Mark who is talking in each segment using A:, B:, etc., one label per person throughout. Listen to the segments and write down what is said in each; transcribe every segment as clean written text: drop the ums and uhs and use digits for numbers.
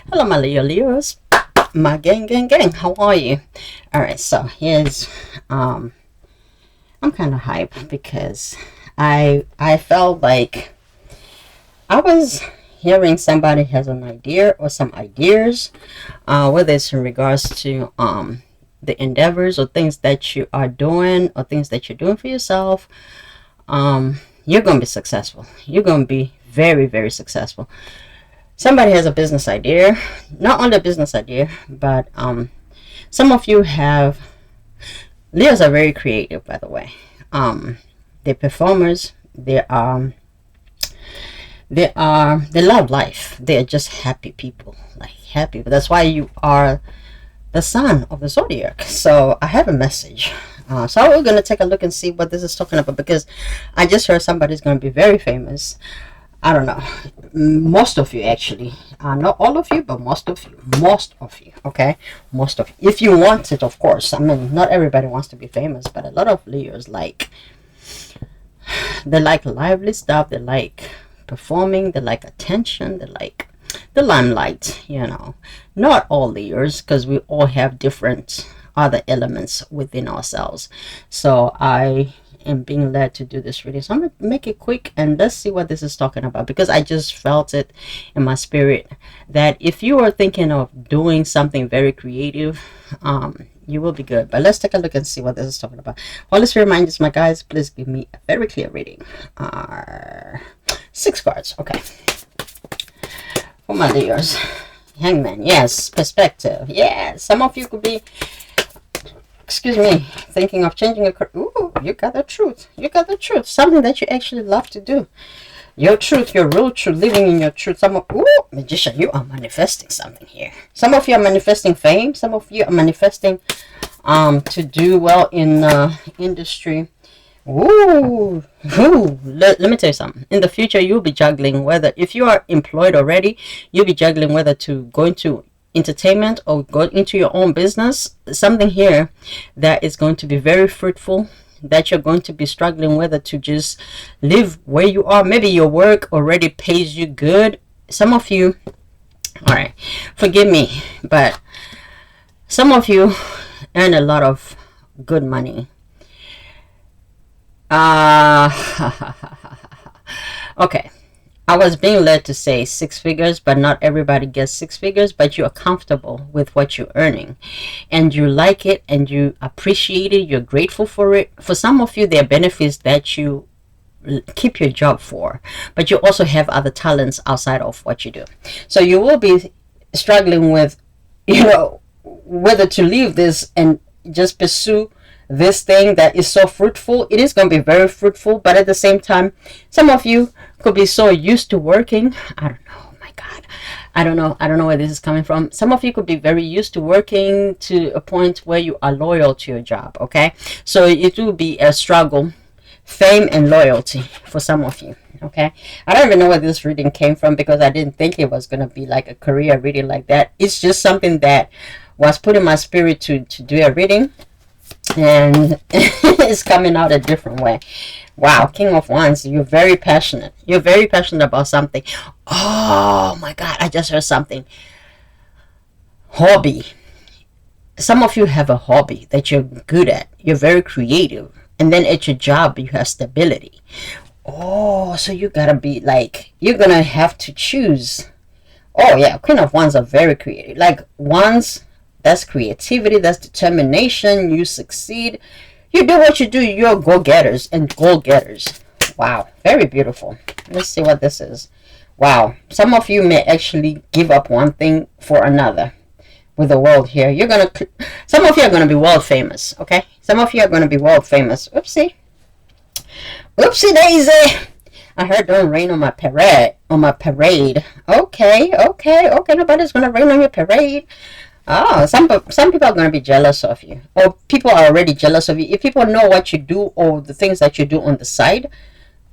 A: Hello, my Leos, my gang. How are you? All right, so here's I'm kind of hyped because I felt like I was hearing somebody has an idea or some ideas, whether it's in regards to the endeavors or things that you are doing or things that you're doing for yourself. You're gonna be successful. You're gonna be very successful. Somebody has a business idea, not only a business idea, but some of you have. Leos are very creative, by the way. They're performers. They love life. They are just happy people, like happy. But that's why you are the son of the zodiac. So I have a message. So we're gonna take a look and see what this is talking about, because I just heard somebody's gonna be very famous. I don't know, most of you actually, not all of you, but most of you, okay, most of you, if you want it, of course. I mean, not everybody wants to be famous, but a lot of Leos they like lively stuff, they like performing, they like attention, they like the limelight, not all Leos, because we all have different other elements within ourselves. So I am being led to do this reading, so I'm gonna make it quick and let's see what this is talking about, because I just felt it in my spirit that if you are thinking of doing something very creative, you will be good. But let's take a look and see what this is talking about. Holy Spirit, mind, my guys, please give me a very clear reading. 6 cards, okay, for my Leos. Hangman, yes. Perspective, yes. Some of you could be, excuse me, thinking of changing a career. Ooh, you got the truth. You got the truth. Something that you actually love to do. Your truth, your real truth, living in your truth. Magician, you are manifesting something here. Some of you are manifesting fame. Some of you are manifesting to do well in industry. Let me tell you something. In the future, you'll be juggling whether, if you are employed already, you'll be juggling whether to go into entertainment or go into your own business. Something here that is going to be very fruitful, that you're going to be struggling whether to just live where you are. Maybe your work already pays you good. Some of you, all right, forgive me, but some of you earn a lot of good money. Okay, I was being led to say 6 figures, but not everybody gets 6 figures, but you are comfortable with what you're earning and you like it and you appreciate it, you're grateful for it. For some of you, there are benefits that you keep your job for, but you also have other talents outside of what you do. So you will be struggling with, whether to leave this and just pursue this thing that is so fruitful. It is going to be very fruitful, but at the same time, some of you could be so used to working. I don't know. Oh my God, I don't know where this is coming from. Some of you could be very used to working to a point where you are loyal to your job. Okay, so it will be a struggle, fame and loyalty for some of you. Okay, I don't even know where this reading came from, because I didn't think it was going to be like a career reading like that. It's just something that was put in my spirit to do a reading, and it's coming out a different way. Wow, King of Wands, you're very passionate. You're very passionate about something. Oh my God, I just heard something. Hobby. Some of you have a hobby that you're good at. You're very creative. And then at your job, you have stability. Oh, so you gotta be like, you're gonna have to choose. Oh yeah, Queen of Wands are very creative. Like Wands, that's creativity, that's determination. You succeed. You do what you do. You're go-getters and goal-getters. Wow, very beautiful. Let's see what this is. Wow, some of you may actually give up one thing for another with the world here. Some of you are gonna be world famous. Okay, some of you are gonna be world famous. Oopsie daisy. I heard don't rain on my parade. Okay. Nobody's gonna rain on your parade. Oh, some people are going to be jealous of you, or people are already jealous of you. If people know what you do or the things that you do on the side,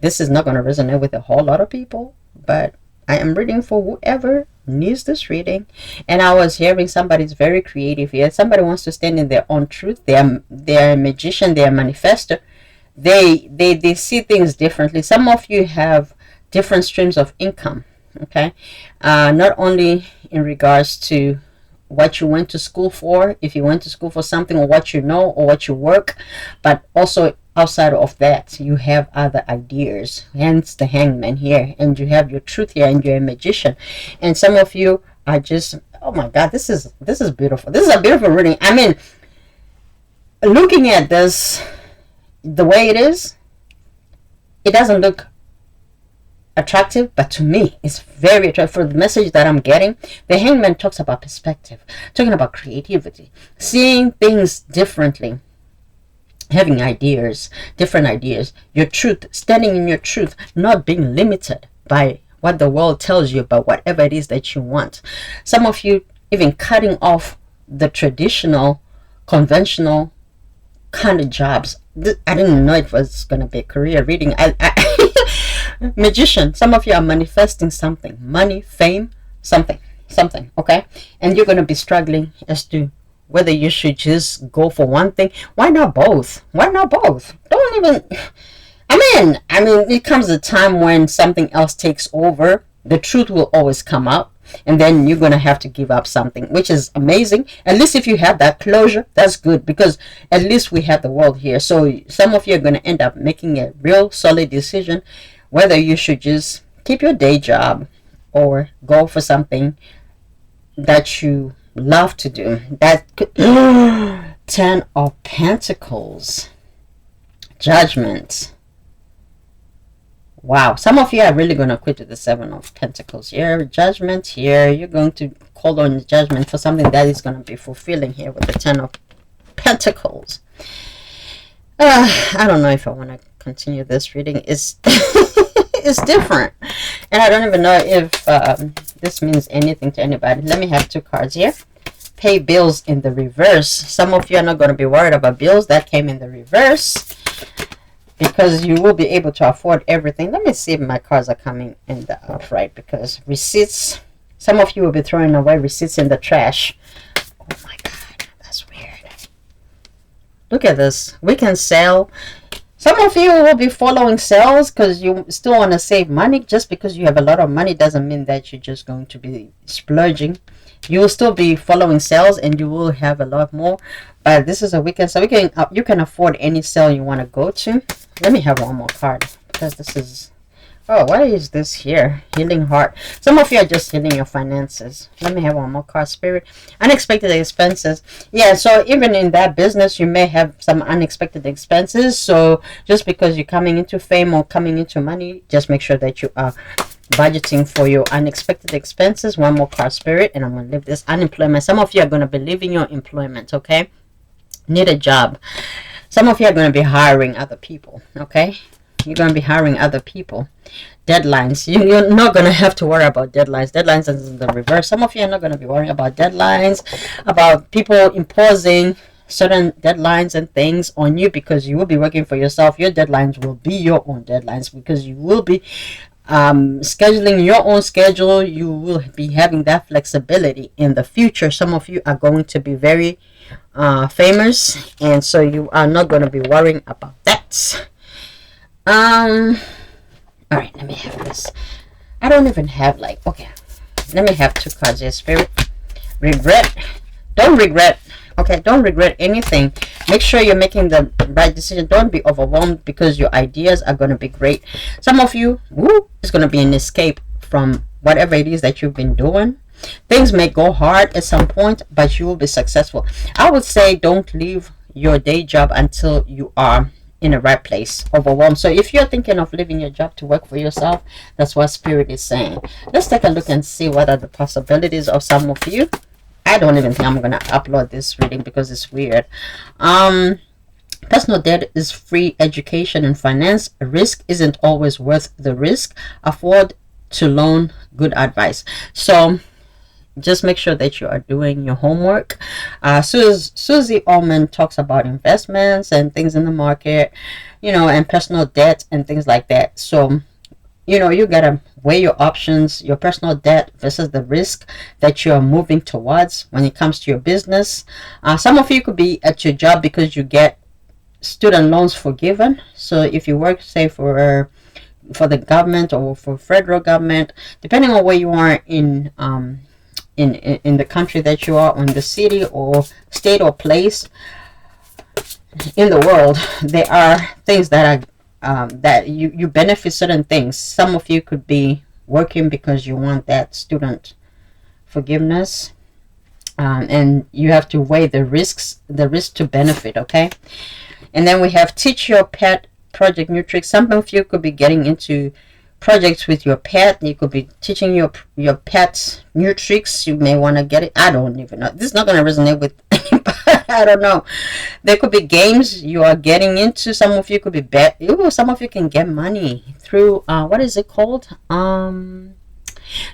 A: this is not going to resonate with a whole lot of people. But I am reading for whoever needs this reading. And I was hearing somebody's very creative here. Somebody wants to stand in their own truth. They're a magician. They're a manifester. They see things differently. Some of you have different streams of income. Okay, not only in regards to what you went to school for, if you went to school for something, or what you know, or what you work. But also outside of that, you have other ideas, hence the hangman here, and you have your truth here, and you're a magician. And some of you are just, oh my god, this is beautiful. This is a beautiful reading. I mean, looking at this the way it is, it doesn't look attractive, but to me it's very attractive. For the message that I'm getting, the hangman talks about perspective, talking about creativity, seeing things differently, having ideas, different ideas, your truth, standing in your truth, not being limited by what the world tells you about whatever it is that you want. Some of you even cutting off the traditional, conventional kind of jobs. I didn't know it was going to be a career reading. Magician, some of you are manifesting something, money, fame, something, okay? And you're going to be struggling as to whether you should just go for one thing. Why not both? Don't even, I mean, it comes a time when something else takes over. The truth will always come out, and then you're going to have to give up something, which is amazing. At least if you have that closure, that's good, because at least we have the world here. So some of you are going to end up making a real solid decision whether you should just keep your day job or go for something that you love to do. That could 10 of Pentacles, Judgment. Wow, some of you are really going to quit with the 7 of Pentacles here. Judgment here. You're going to call on judgment for something that is going to be fulfilling here with the 10 of Pentacles. I don't know if I want to continue this reading. It's it's different, and I don't even know if this means anything to anybody. Let me have 2 cards here. Pay bills in the reverse. Some of you are not going to be worried about bills. That came in the reverse, because you will be able to afford everything. Let me see if my cards are coming in the upright, because receipts, some of you will be throwing away receipts in the trash. Oh my god, that's weird. Look at this. We can sell. Some of you will be following sales because you still want to save money. Just because you have a lot of money doesn't mean that you're just going to be splurging. You will still be following sales, and you will have a lot more. But this is a weekend, so you can afford any sale you want to go to. Let me have one more card, because this is, oh, what is this here? Healing heart. Some of you are just healing your finances. Let me have one more card, Spirit. Unexpected expenses. Yeah, so even in that business, you may have some unexpected expenses. So just because you're coming into fame or coming into money, just make sure that you are budgeting for your unexpected expenses. One more card, Spirit, and I'm going to leave this. Unemployment. Some of you are going to be leaving your employment, okay? Need a job. Some of you are going to be hiring other people, okay? You're going to be hiring other people. Deadlines. You're not going to have to worry about deadlines. Deadlines is in the reverse. Some of you are not going to be worrying about deadlines, about people imposing certain deadlines and things on you, because you will be working for yourself. Your deadlines will be your own deadlines, because you will be scheduling your own schedule. You will be having that flexibility in the future. Some of you are going to be very famous, and so you are not going to be worrying about that. All right, let me have this. I don't even have, like, okay, let me have 2 cards here, Spirit. Regret. Don't regret. Okay, don't regret anything. Make sure you're making the right decision. Don't be overwhelmed, because your ideas are going to be great. Some of you, it's going to be an escape from whatever it is that you've been doing. Things may go hard at some point, but you will be successful. I would say don't leave your day job until you are in the right place. Overwhelmed. So if you're thinking of leaving your job to work for yourself, that's what Spirit is saying. Let's take a look and see what are the possibilities of some of you. I don't even think I'm gonna upload this reading because it's weird. Personal debt is free education and finance. Risk isn't always worth the risk. Afford to loan. Good advice. So just make sure that you are doing your homework. Susie Orman talks about investments and things in the market, and personal debt and things like that. So you gotta weigh your options, your personal debt versus the risk that you're moving towards when it comes to your business. Some of you could be at your job because you get student loans forgiven. So if you work, say, for the government or for federal government, depending on where you are in in the country that you are, or in the city or state or place in the world, there are things that are that you benefit certain things. Some of you could be working because you want that student forgiveness, and you have to weigh the risk to benefit. Okay. And then we have teach your pet project new tricks. Some of you could be getting into projects with your pet. You could be teaching your pet new tricks. You may want to get it. I don't even know. This is not going to resonate with anybody. I don't know. There could be games you are getting into. Some of you could be bet. Some of you can get money through what is it called?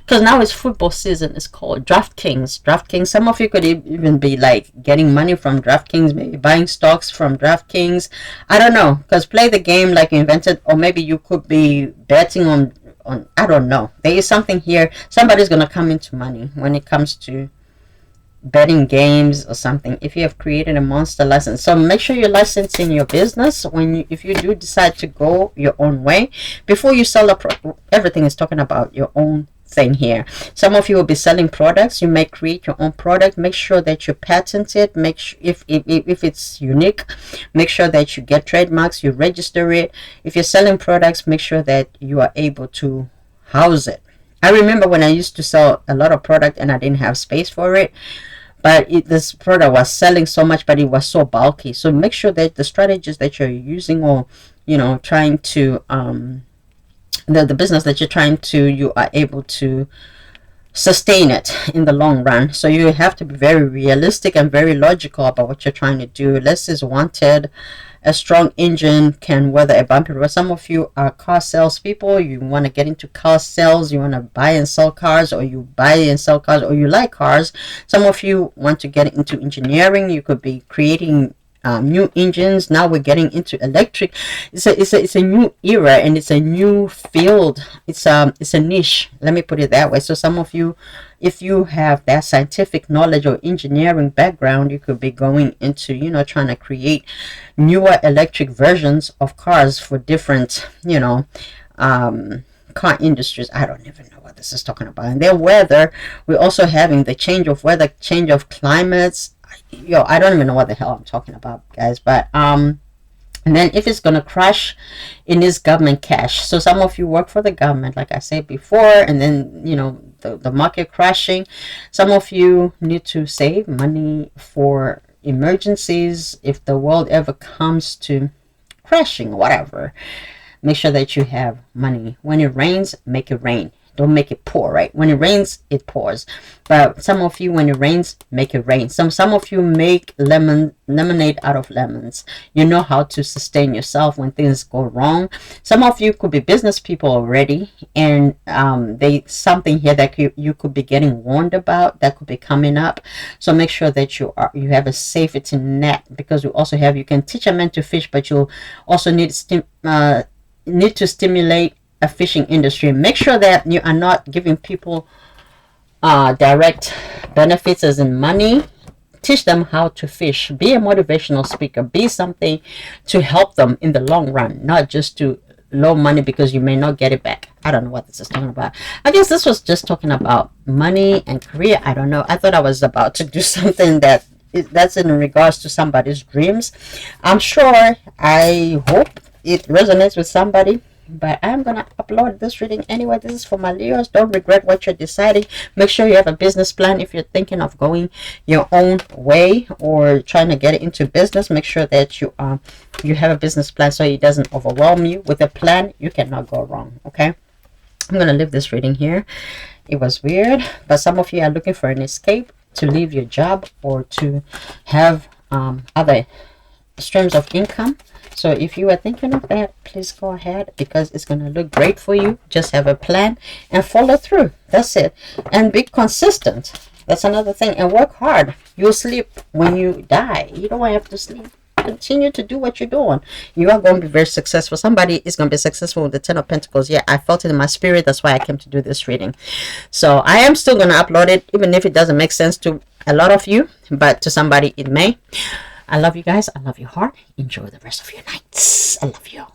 A: Because now it's football season. It's called DraftKings. Some of you could even be like getting money from DraftKings, maybe buying stocks from DraftKings. I don't know, because play the game like you invented, or maybe you could be betting on I don't know. There is something here. Somebody's gonna come into money when it comes to betting games or something, if you have created a monster license. So make sure you're licensed in your business if you do decide to go your own way before you sell everything is talking about your own thing here. Some of you will be selling products. You may create your own product. Make sure that you patent it. Make sure if it's unique, make sure that you get trademarks, you register it. If you're selling products, make sure that you are able to house it. I remember when I used to sell a lot of product and I didn't have space for it, but this product was selling so much, but it was so bulky. So make sure that the strategies that you're using, or trying to the business that you're trying to, you are able to sustain it in the long run. So you have to be very realistic and very logical about what you're trying to do. Less is wanted. A strong engine can weather a bumpy road. Some of you are car salespeople. You want to get into car sales. You want to buy and sell cars, or you buy and sell cars, or you like cars. Some of you want to get into engineering. You could be creating new engines. Now we're getting into electric. It's a new era, and it's a new field. It's a niche. Let me put it that way. So some of you, if you have that scientific knowledge or engineering background, you could be going into trying to create newer electric versions of cars for different car industries. I don't even know what this is talking about. And then weather, we're also having the change of weather, change of climates. I don't even know what the hell I'm talking about, guys. But and then if it's gonna crash, it needs government cash. So some of you work for the government, like I said before, and then the market crashing. Some of you need to save money for emergencies if the world ever comes to crashing, whatever. Make sure that you have money. When it rains, make it rain. Don't make it pour, right? When it rains, it pours. But some of you, when it rains, make it rain. Some of you make lemonade out of lemons. You know how to sustain yourself when things go wrong. Some of you could be business people already, and something here that you could be getting warned about that could be coming up. So make sure that you have a safety net, because you can teach a man to fish, but you'll also need to stimulate a fishing industry. Make sure that you are not giving people direct benefits as in money. Teach them how to fish. Be a motivational speaker. Be something to help them in the long run, not just to low money because you may not get it back. I don't know what this is talking about. I guess this was just talking about money and career. I don't know. I thought I was about to do something that's in regards to somebody's dreams. I'm sure, I hope it resonates with somebody. But I'm gonna upload this reading anyway. This is for my Leos. Don't regret what you're deciding. Make sure you have a business plan. If you're thinking of going your own way or trying to get into business, make sure that you have a business plan so it doesn't overwhelm you. With a plan, you cannot go wrong. Okay, I'm gonna leave this reading here. It was weird, but some of you are looking for an escape, to leave your job, or to have other streams of income. So if you are thinking of that, please go ahead, because it's going to look great for you. Just have a plan and follow through. That's it. And be consistent. That's another thing. And work hard. You'll sleep when you die. You don't have to sleep. Continue to do what you're doing. You are going to be very successful. Somebody is going to be successful with the 10 of Pentacles. Yeah, I felt it in my spirit. That's why I came to do this reading. So I am still going to upload it, even if it doesn't make sense to a lot of you, but to somebody it may. I love you guys. I love your heart. Enjoy the rest of your nights. I love you.